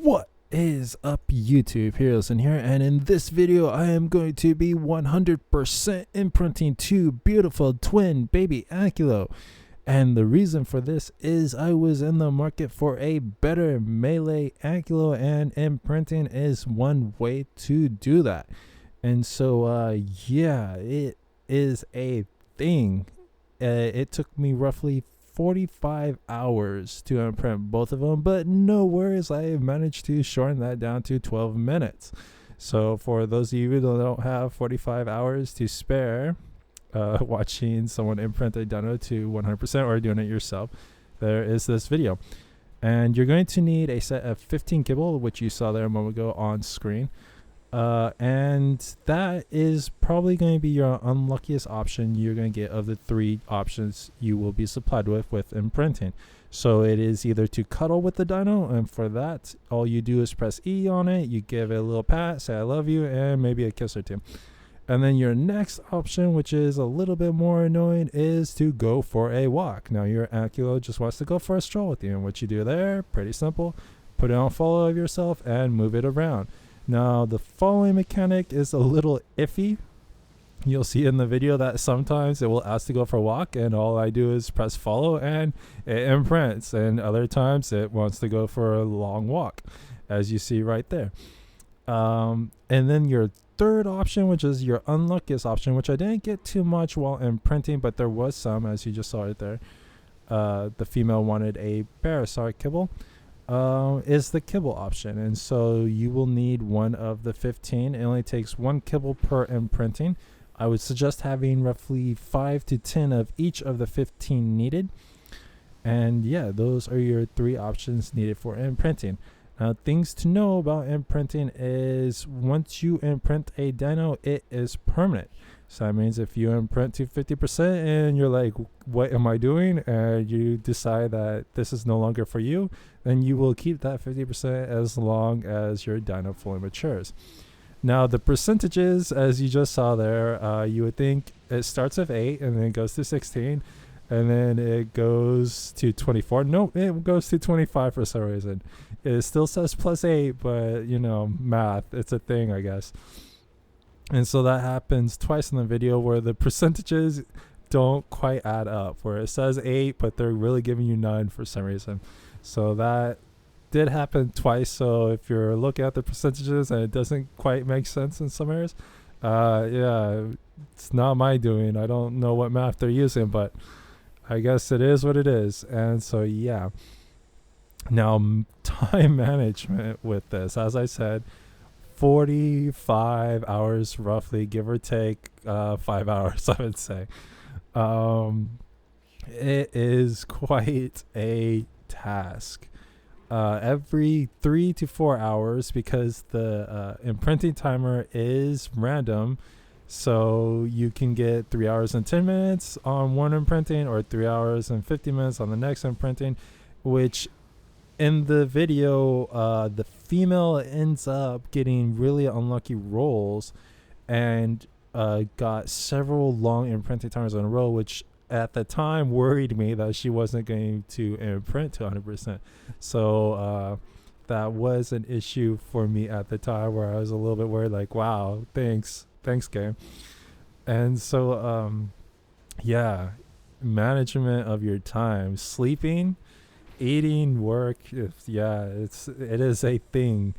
What is up, YouTube Herozin here, and in this video I am going to be 100% imprinting two beautiful twin baby Ankylo. And the reason for this is I was in the market for a better melee Ankylo, and imprinting is one way to do that. And so yeah, it is a thing. It took me roughly 45 hours to imprint both of them, but no worries, I managed to shorten that down to 12 minutes. So for those of you who don't have 45 hours to spare watching someone imprint a dyno to 100% or doing it yourself, there is this video. And you're going to need a set of 15 kibble, which you saw there a moment ago on screen. And that is probably going to be your unluckiest option you're going to get of the three options you will be supplied with imprinting. So it is either to cuddle with the dyno, and for that all you do is press E on it, you give it a little pat, say I love you, and maybe a kiss or two. And then your next option, which is a little bit more annoying, is to go for a walk. Now your Ankylo just wants to go for a stroll with you, and what you do there, pretty simple, put it on follow of yourself and move it around. Now the following mechanic is a little iffy. You'll see in the video that sometimes it will ask to go for a walk, and all I do is press follow and it imprints, and other times it wants to go for a long walk, as you see right there. And then your third option, which is your unluckiest option, which I didn't get too much while imprinting, but there was some, as you just saw right there. The female wanted a Parasar kibble. Is the kibble option, and so you will need one of the 15. It only takes 1 kibble per imprinting. I would suggest having roughly 5 to 10 of each of the 15 needed. And yeah, those are your three options needed for imprinting. Now, things to know about imprinting is once you imprint a dyno, it is permanent. So that means if you imprint to 50% and you're like, what am I doing? And you decide that this is no longer for you, then you will keep that 50% as long as your dyno fully matures. Now the percentages, as you just saw there, you would think it starts with 8 and then goes to 16 and then it goes to 24. Nope, it goes to 25 for some reason. It still says +8, but you know, math, it's a thing, I guess. And so that happens twice in the video where the percentages don't quite add up, where it says 8 but they're really giving you 9 for some reason. So that did happen twice. So if you're looking at the percentages and it doesn't quite make sense in some areas, yeah, it's not my doing. I don't know what math they're using, but I guess it is what it is. And so yeah, now time management with this, as I said, 45 hours roughly, give or take 5 hours, I would say. It is quite a task. Every 3 to 4 hours, because the imprinting timer is random, so you can get 3 hours and 10 minutes on one imprinting or 3 hours and 50 minutes on the next imprinting, which in the video, the female ends up getting really unlucky rolls and got several long imprinting timers in a row, which at the time worried me that she wasn't going to imprint to 100%. So that was an issue for me at the time, where I was a little bit worried, like, wow, thanks game. And so yeah, management of your time, sleeping, eating, work, yeah, it is a thing.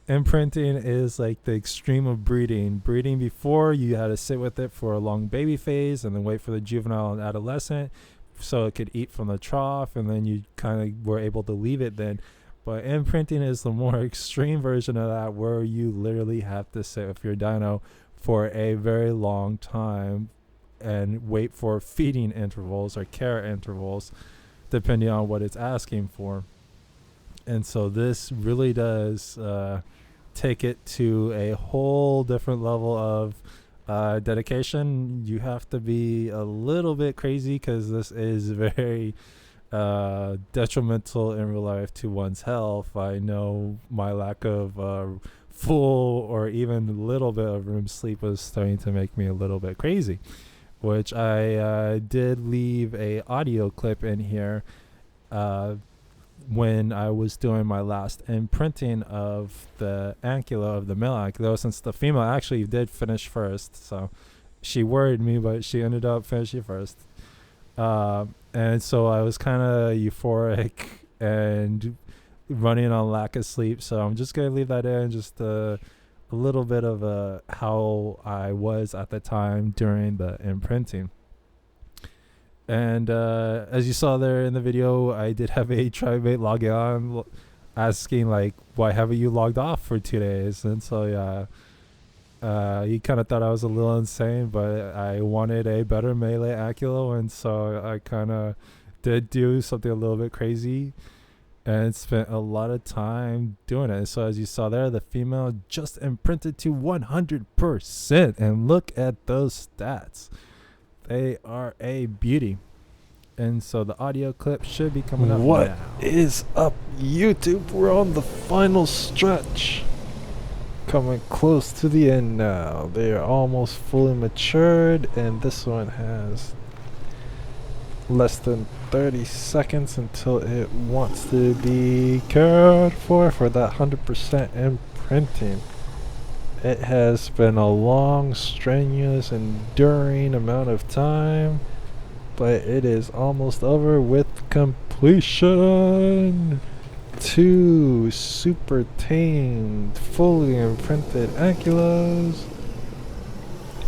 Imprinting is like the extreme of breeding. Breeding before, you had to sit with it for a long baby phase and then wait for the juvenile and adolescent so it could eat from the trough, and then you kind of were able to leave it then. But imprinting is the more extreme version of that, where you literally have to sit with your dyno for a very long time and wait for feeding intervals or care intervals, depending on what it's asking for. And so this really does take it to a whole different level of dedication. You have to be a little bit crazy, because this is very detrimental in real life to one's health. I know my lack of full or even a little bit of REM sleep was starting to make me a little bit crazy, which I did leave a audio clip in here when I was doing my last imprinting of the Ankylo, of the male Ankylo, since the female actually did finish first. So she worried me, but she ended up finishing first. And so I was kind of euphoric and running on lack of sleep. So I'm just going to leave that in, just a little bit of how I was at the time during the imprinting. And as you saw there in the video, I did have a trimate log on asking, like, why haven't you logged off for 2 days? And so, yeah, he kind of thought I was a little insane, but I wanted a better melee Ankylo, and so I kind of did do something a little bit crazy and spent a lot of time doing it. So as you saw there, the female just imprinted to 100%, and look at those stats. They are a beauty. And so the audio clip should be coming up now. What is up, YouTube? We're on the final stretch. Coming close to the end now. They are almost fully matured, and this one has less than 30 seconds until it wants to be cared for that 100% imprinting. It has been a long, strenuous, enduring amount of time, but it is almost over with completion. 2 super tamed, fully imprinted Ankylos.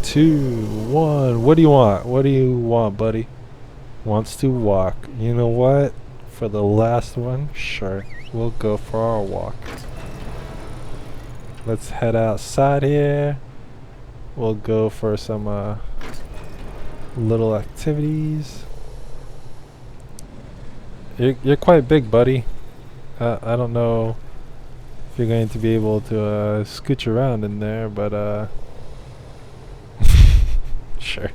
2, 1. What do you want? What do you want, buddy? Wants to walk. You know what? For the last one, sure, we'll go for our walk. Let's head outside here. We'll go for some little activities. You're quite big, buddy. I don't know if you're going to be able to scooch around in there, but sure,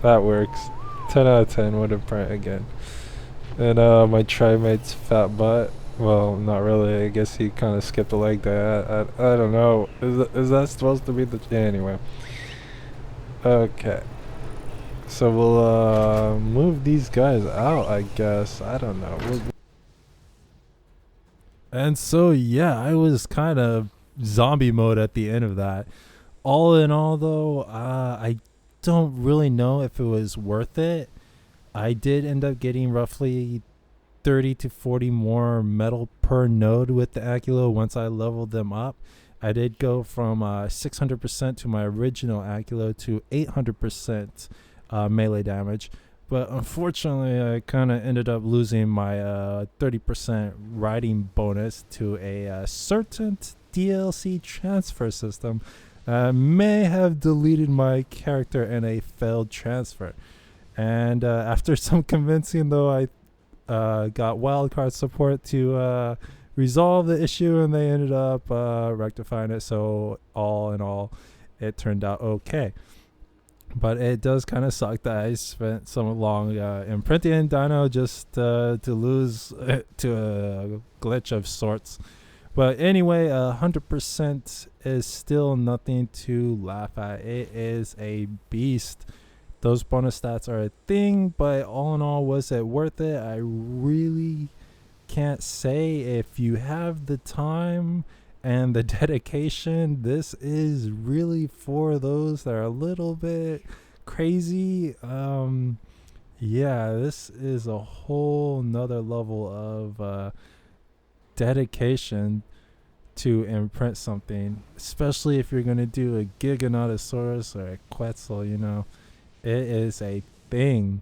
that works. 10 out of 10 would imprint again. And my trimate's fat butt. Well, not really. I guess he kind of skipped a leg there. I don't know. Is that supposed to be the... Anyway. Okay. So we'll move these guys out, I guess. I don't know. And so, yeah, I was kind of zombie mode at the end of that. All in all, though, I don't really know if it was worth it. I did end up getting roughly 30 to 40 more metal per node with the Ankylo once I leveled them up. I did go from 600% to my original Ankylo to 800% melee damage. But unfortunately, I kind of ended up losing my 30% riding bonus to a certain DLC transfer system. May have deleted my character in a failed transfer. And after some convincing, though, I got wildcard support to resolve the issue, and they ended up rectifying it. So all in all, it turned out okay. But it does kind of suck that I spent so long imprinting Dino just to lose to a glitch of sorts. But anyway, 100% is still nothing to laugh at. It is a beast. Those bonus stats are a thing, but all in all, was it worth it? I really can't say. If you have the time and the dedication, this is really for those that are a little bit crazy. Yeah, this is a whole nother level of dedication to imprint something, especially if you're going to do a Giganotosaurus or a Quetzal, you know. It is a thing.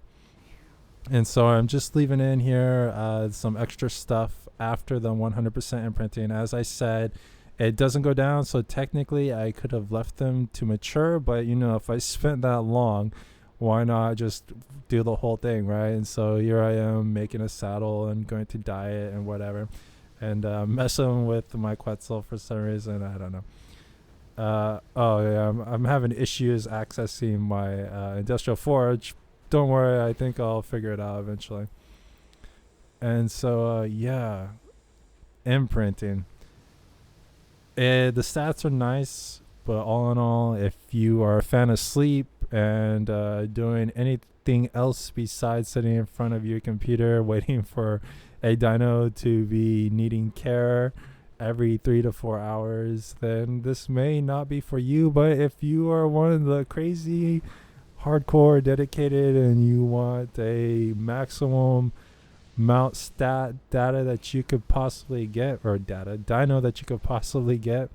And so I'm just leaving in here some extra stuff after the 100% imprinting. As I said, it doesn't go down, so technically I could have left them to mature, but you know, if I spent that long, why not just do the whole thing, right? And so here I am making a saddle and going to dye it and whatever, and messing with my Quetzal for some reason. I don't know. Oh yeah, I'm having issues accessing my industrial forge. Don't worry, I think I'll figure it out eventually. And so yeah, imprinting. The stats are nice, but all in all, if you are a fan of sleep and doing anything else besides sitting in front of your computer waiting for a dyno to be needing care every 3 to 4 hours, then this may not be for you. But if you are one of the crazy hardcore dedicated and you want a maximum mount stat data that you could possibly get, or dyno that you could possibly get,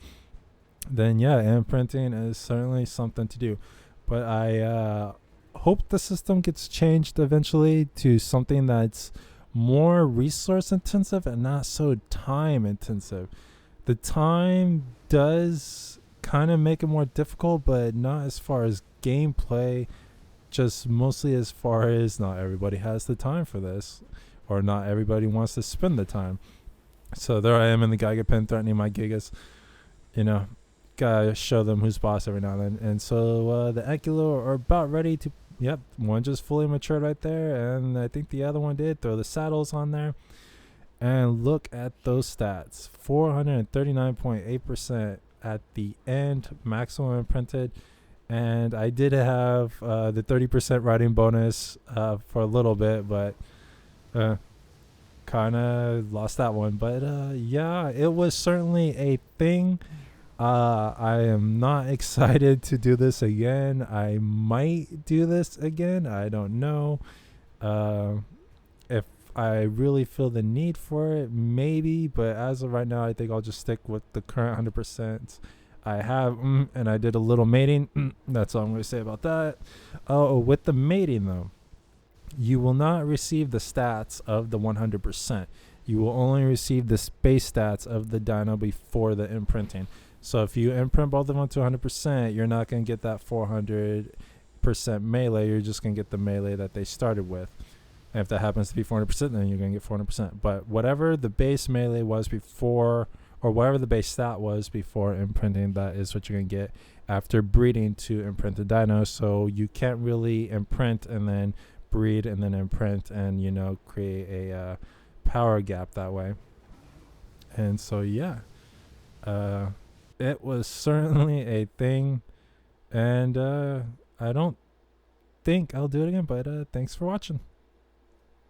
then yeah, imprinting is certainly something to do. But I hope the system gets changed eventually to something that's more resource intensive and not so time intensive. The time does kind of make it more difficult, but not as far as gameplay, just mostly as far as not everybody has the time for this, or not everybody wants to spend the time. So there I am in the Geiger pen threatening my gigas. You know, gotta show them who's boss every now and then. And so the Ankylo are about ready to, yep, one just fully matured right there, and I think the other one did throw the saddles on there. And look at those stats, 439.8% at the end, maximum imprinted. And I did have the 30% writing bonus for a little bit, but kind of lost that one. But yeah, it was certainly a thing. I am not excited to do this again. I might do this again. I don't know. If I really feel the need for it, maybe. But as of right now, I think I'll just stick with the current 100%. I have, and I did a little mating. That's all I'm going to say about that. Oh, with the mating, though, you will not receive the stats of the 100%. You will only receive the base stats of the dyno before the imprinting. So if you imprint both of them to 100%, you're not going to get that 400% melee. You're just going to get the melee that they started with. And if that happens to be 400%, then you're going to get 400%. But whatever the base melee was before, or whatever the base stat was before imprinting, that is what you're going to get after breeding to imprint the dyno. So you can't really imprint and then breed and then imprint and, you know, create a power gap that way. And so, yeah, it was certainly a thing. And I don't think I'll do it again, but thanks for watching.